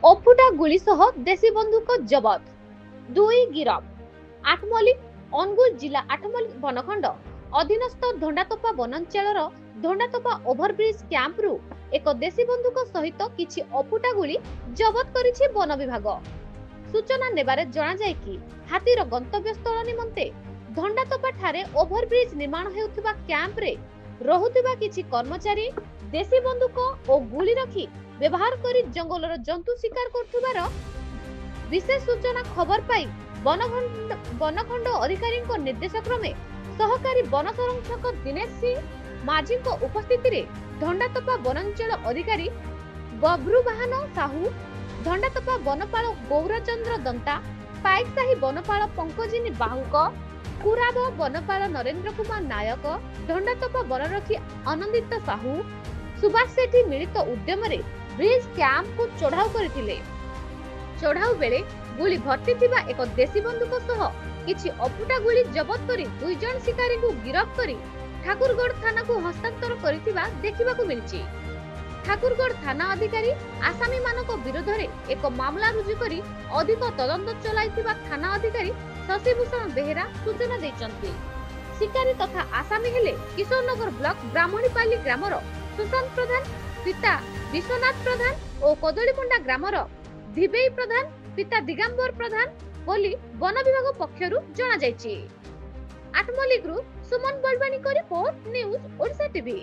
ଅଫୁଟା ଗୁଳି ସହ ଦେଶୀ ବନ୍ଧୁକ ଜବତ, 2 ଗିରଫ। ଆଠମଲ୍ଲିକ ଅନୁଗୁଳ ଜିଲ୍ଲା ଆଠମଲ୍ଲିକ ବନଖଣ୍ଡ ଅଧୀନସ୍ଥ ଧଣ୍ଡାତୋପା ବନାଞ୍ଚଳର ଧଣ୍ଡାତୋପା ଓଭରବ୍ରିଜ କ୍ୟାମ୍ପରୁ ଏକ ଦେଶୀ ବନ୍ଧୁକ ସହିତ କିଛି ଅଫୁଟା ଗୁଳି ଜବତ କରିଛି ବନ ବିଭାଗ। ସୂଚନା ନେବାରେ ଜଣାଯାଏ କି ହାତୀର ଗନ୍ତବ୍ୟସ୍ଥଳ ନିମନ୍ତେ ଧଣ୍ଡାତୋପା ଠାରେ ଓଭରବ୍ରିଜ ନିର୍ମାଣ ହେଉଥିବା କ୍ୟାମ୍ପରେ ରହୁଥିବା କିଛି କର୍ମଚାରୀ ଦେଶୀ ବନ୍ଧୁକ ଓ ଗୁଳି ରଖି ବ୍ୟବହାର କରି ଜଙ୍ଗଲର ଜନ୍ତୁ ଶିକାର କରୁଥିବାର ବିଶେଷ ସୂଚନା ଖବର ପାଇ ବନଖଣ୍ଡ ଅଧିକାରୀଙ୍କ ନିର୍ଦ୍ଦେଶ କ୍ରମେ ସହକାରୀ ବନ ସଂରକ୍ଷକ ଦିନେଶ ସିଂ ମାଝୀଙ୍କ ଉପସ୍ଥିତିରେ ଧଣ୍ଡାତୋପା ବନାଞ୍ଚଳ ଅଧିକାରୀ ବବ୍ରୁବାହନ ସାହୁ, ଧଣ୍ଡାତୋପା ବନପାଳ ଗୌରଚନ୍ଦ୍ର ଦନ୍ତା, ପାଇକସାହି ବନପାଳ ପଙ୍କଜିନୀ ବାହୁଙ୍କ, କୁରାବ ବନପାଳ ନରେନ୍ଦ୍ର କୁମାର ନାୟକ, ଧଣ୍ଡାତୋପା ବନରକ୍ଷୀ ଆନନ୍ଦିତ ସାହୁ, ସୁଭାଷ ସେଠୀ ମିଳିତ ଉଦ୍ୟମରେ ବ୍ରିଜ କ୍ୟାମ୍ପକୁ ଚଢାଉ କରିଥିଲେ। ଚଢାଉ ବେଳେ ଗୁଳି ଭର୍ତ୍ତି ଥିବା ଏକ ଦେଶୀ ବନ୍ଧୁକ ସହ କିଛି ଅଫୁଟା ଗୁଳି ଜବତ କରି 2 ଜଣ ଶିକାରୀଙ୍କୁ ଗିରଫ କରି ଠାକୁରଗଡ଼ ଥାନାକୁ ହସ୍ତାନ୍ତର କରିଥିବା ଦେଖିବାକୁ ମିଳିଛି। ଠାକୁରଗଡ଼ ଥାନା ଅଧିକାରୀ ଆସାମୀମାନଙ୍କ ବିରୋଧରେ ଏକ ମାମଲା ରୁଜୁ କରି ଅଧିକ ତଦନ୍ତ ଚଳାଇଥିବା ଥାନା ଅଧିକାରୀ ଶଶିଭୂଷଣ ବେହେରା ସୂଚନା ଦେଇଛନ୍ତି। ଶିକାରୀ ତଥା ଆସାମୀ ହେଲେ କିଶୋରନଗର ବ୍ଲକ ବ୍ରାହ୍ମଣୀପାଲି ଗ୍ରାମର ସୁଶାନ୍ତ ପ୍ରଧାନ, ପିତା ବିଶ୍ୱନାଥ ପ୍ରଧାନ ଓ କଦଳୀମୁଣ୍ଡା ଗ୍ରାମର ଧିବେଇ ପ୍ରଧାନ, ପିତା ଦିଗାମ୍ବର ପ୍ରଧାନ ବୋଲି ବନ ବିଭାଗ ପକ୍ଷରୁ ଜଣାଯାଇଛି। ଆଠମଲ୍ଲିକରୁ ସୁମନ ବଳବାଣୀଙ୍କ ରିପୋର୍ଟ, ନ୍ୟୁଜ ଓଡ଼ିଶା ଟିଭି।